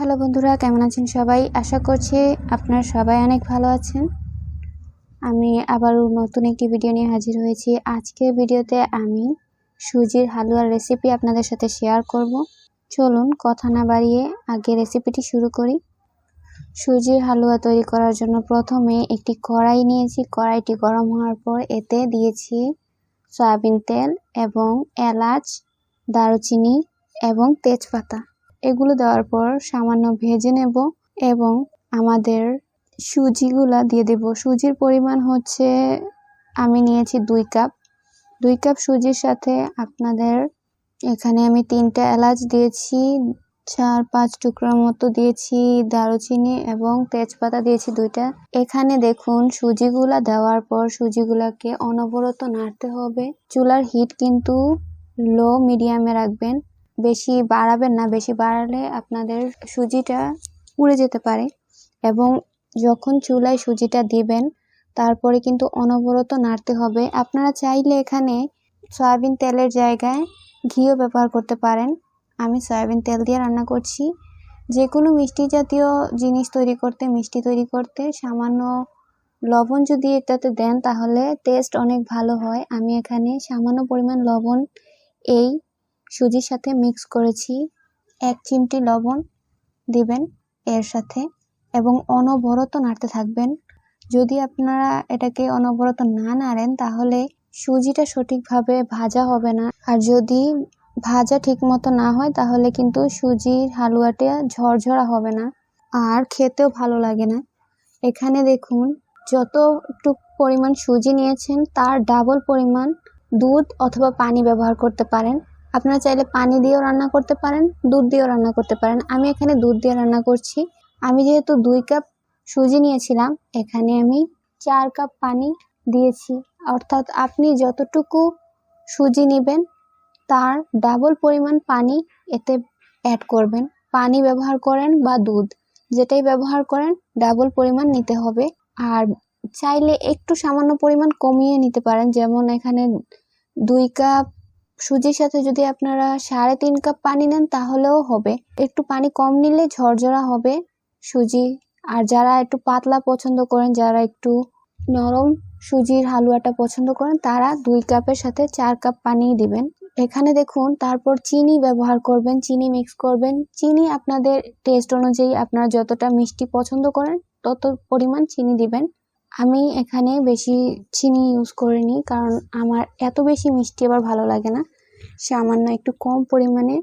Hello বন্ধুরা, কেমন আছেন সবাই? আশা করছি আপনারা সবাই অনেক ভালো আছেন। আমি আবারও নতুন একটি ভিডিও নিয়ে হাজির হয়েছি। আজকের ভিডিওতে আমি সুজির হালুয়ার রেসিপি আপনাদের সাথে শেয়ার করব। চলুন কথা না বাড়িয়ে আগে রেসিপিটি শুরু করি। সুজির হালুয়া তৈরি করার জন্য প্রথমে একটি কড়াই নিয়েছি। কড়াইটি গরম হওয়ার পর এতে দিয়েছি সয়াবিন তেল এবং এলাচ, দারুচিনি এবং তেজপাতা। এগুলো দেওয়ার পর সামান্য ভেজে নেব এবং আমাদের সুজিগুলা দিয়ে দেব। সুজির পরিমাণ হচ্ছে আমি নিয়েছি 2 কাপ। 2 কাপ সুজির সাথে আপনাদের এখানে আমি 3টা এলাচ দিয়েছি, 4-5 টুকরার মতো দিয়েছি দারুচিনি এবং তেজপাতা দিয়েছি 2টা। এখানে দেখুন সুজিগুলা দেওয়ার পর সুজিগুলাকে অনবরত নাড়তে হবে। চুলার হিট কিন্তু লো মিডিয়ামে রাখবেন, বেশি বাড়াবেন না, বেশি বাড়ালে আপনাদের সুজিটা পুড়ে যেতে পারে। এবং যখন চুলায় সুজিটা দিবেন তারপরে কিন্তু অনবরত নাড়তে হবে। আপনারা চাইলে এখানে সয়াবিন তেলের জায়গায় ঘিও ব্যবহার করতে পারেন। আমি সয়াবিন তেল দিয়ে রান্না করছি। যে কোনো মিষ্টি জাতীয় জিনিস তৈরি করতে, মিষ্টি তৈরি করতে সামান্য লবণ যদি এটাতে দেন তাহলে টেস্ট অনেক ভালো হয়। আমি এখানে সামান্য পরিমাণ লবণ এই সুজির সাথে মিক্স করেছি। 1 চিমটি লবণ দিবেন এর সাথে এবং অনবরত নাড়তে থাকবেন। যদি আপনারা এটাকে অনবরত না নাড়েন তাহলে সুজিটা সঠিকভাবে ভাজা হবে না, আর যদি ভাজা ঠিক মতো না হয় তাহলে কিন্তু সুজির হালুয়াটা ঝরঝরা হবে না আর খেতেও ভালো লাগে না। এখানে দেখুন যতটুক পরিমাণ সুজি নিয়েছেন তার ডাবল পরিমাণ দুধ অথবা পানি ব্যবহার করতে পারেন। আপনারা চাইলে পানি দিয়েও রান্না করতে পারেন, দুধ দিয়েও রান্না করতে পারেন। আমি এখানে দুধ দিয়ে রান্না করছি। আমি যেহেতু 2 কাপ সুজি নিয়েছিলাম, এখানে আমি 4 কাপ পানি দিয়েছি। অর্থাৎ আপনি যতটুকু সুজি নেবেন তার ডাবল পরিমাণ পানি এতে অ্যাড করবেন। পানি ব্যবহার করেন বা দুধ, যেটাই ব্যবহার করেন ডাবল পরিমাণ নিতে হবে। আর চাইলে একটু সামান্য পরিমাণ কমিয়ে নিতে পারেন। যেমন এখানে 2 কাপ সুজির সাথে যদি আপনারা 3.5 কাপ পানি নেন তাহলেও হবে। একটু পানি কম নিলে ঝরঝরা হবে সুজি। আর যারা একটু পাতলা পছন্দ করেন, যারা একটু নরম সুজির হালুয়াটা পছন্দ করেন, তারা 2 কাপের সাথে 4 কাপ পানি দিবেন। এখানে দেখুন তারপর চিনি ব্যবহার করবেন, চিনি মিক্স করবেন। চিনি আপনাদের টেস্ট অনুযায়ী, আপনারা যতটা মিষ্টি পছন্দ করেন তত পরিমাণ চিনি দিবেন। আমি এখানে বেশি চিনি ইউজ করিনি, কারণ আমার এত বেশি মিষ্টি আবার ভালো লাগে না। সামান্য একটু কম পরিমাণে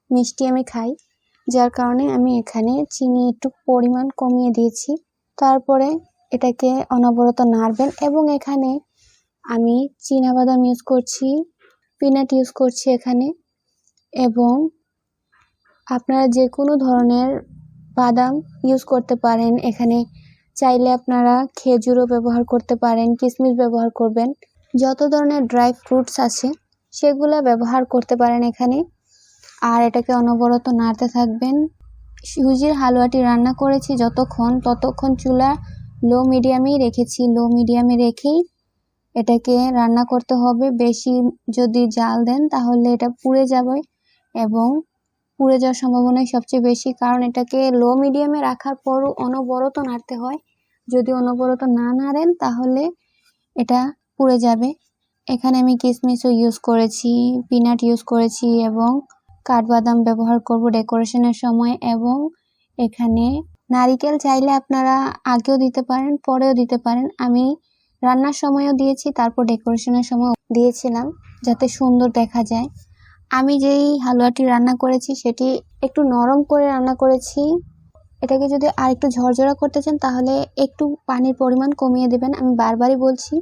মিষ্টি আমি খাই, যার কারণে আমি এখানে চিনি একটু পরিমাণ কমিয়ে দিয়েছি। তারপরে এটাকে অনবরত নাড়বেন এবং এখানে আমি চীনাবাদাম ইউজ করছি, পিনাট ইউজ করছি এখানে, এবং আপনারা যে কোনো ধরনের বাদাম ইউজ করতে পারেন। এখানে চাইলে আপনারা খেজুরও ব্যবহার করতে পারেন, কিশমিশ ব্যবহার করবেন। যত ধরনের ড্রাই ফ্রুটস আছে সেগুলো ব্যবহার করতে পারেন এখানে। আর এটাকে অনবরত নাড়তে থাকবেন। সুজির হালুয়াটি রান্না করেছি ততক্ষণ চুলা লো মিডিয়ামেই রেখেছি। লো মিডিয়ামে রেখেই এটাকে রান্না করতে হবে। বেশি যদি জাল দেন তাহলে এটা পুড়ে যাবে এবং পুড়ে যাওয়ার সম্ভাবনাই সবচেয়ে বেশি, কারণ এটাকে লো মিডিয়ামে রাখার পরও অনবরত নাড়তে হয়। যদি অনবরত না নাড়েন তাহলে এটা পুড়ে যাবে। এখানে আমি কিশমিশও ইউজ করেছি, পিনাট ইউজ করেছি এবং কাঠবাদাম ব্যবহার করব ডেকোরেশনের সময়। এবং এখানে নারিকেল চাইলে আপনারা আগেও দিতে পারেন, পরেও দিতে পারেন। আমি রান্নার সময়ও দিয়েছি, তারপর ডেকোরেশনের সময় দিয়েছিলাম যাতে সুন্দর দেখা যায়। আমি যেই হালুয়াটি রান্না করেছি সেটি একটু নরম করে রান্না করেছি। এটাকে যদি আর একটু ঝরঝরা করতে চান তাহলে একটু পানির পরিমাণ কমিয়ে দেবেন। আমি বারবারই বলছি,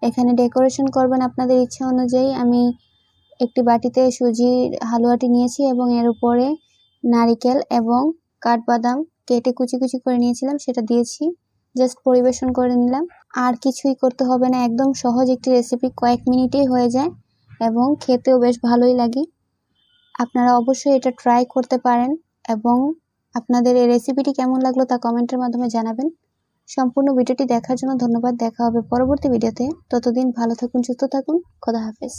এখানে ডেকোরেশন করবেন আপনাদের ইচ্ছা অনুযায়ী। আমি একটি বাটিতে সুজির হালুয়াটি নিয়েছি এবং এর উপরে নারিকেল এবং কাঠবাদাম কেটে কুচি কুচি করে নিয়েছিলাম, সেটা দিয়েছি। জাস্ট পরিবেশন করে নিলাম। আর কিছুই করতে হবে না, একদম সহজ একটি রেসিপি, কয়েক মিনিটেই হয়ে যায় এবং খেতেও বেশ ভালোই লাগে। আপনারা অবশ্যই এটা ট্রাই করতে পারেন এবং আপনাদের এই রেসিপিটি কেমন লাগলো তা কমেন্টের মাধ্যমে জানাবেন। সম্পূর্ণ ভিডিওটি দেখার জন্য ধন্যবাদ। দেখা হবে পরবর্তী ভিডিওতে। ততদিন ভালো থাকুন, সুস্থ থাকুন। খোদা হাফেজ।